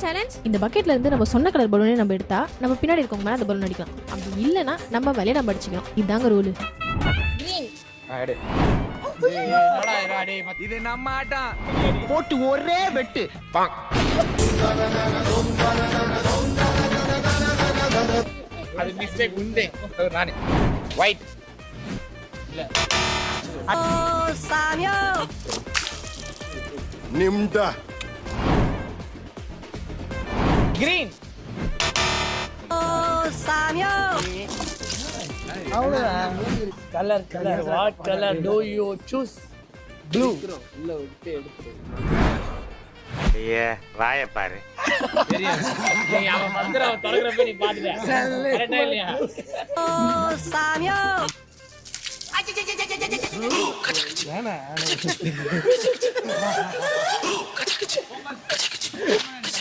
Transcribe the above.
Challenge? இந்த பக்கெட்ல இருந்து நம்ம சொன்ன கலர் பலூனே நம்ம எடுத்தா நம்ம பின்னாடி இருக்கவங்க மேல அந்த பலூன் அடிக்கலாம். அப்படி இல்லனா நம்ம வேலையை நம்ம அடிச்சுக்கலாம். இதாங்க ரூல். கிரீன். எடு. இது நம்ம ஆட்டம். போட்டு ஒரே வெட்டு. அது மிஸ்டேக் உண்டே. நானே. ஒயிட். இல்ல. ஓ சாமியோ. நிம்டா. கிரீன். ஓ சாமியோ. அவ்வளவுதான். Colour colour what colour to you choose? Blue. உள்ள விட்டு எடுத்து. ஐயே வாயை பாரு. நீ அவன் மந்திரம் தொடங்குறப்ப நீ பாத்துட்ட. கரெக்ட்டா இல்லையா? ஓ சாமியோ. நானா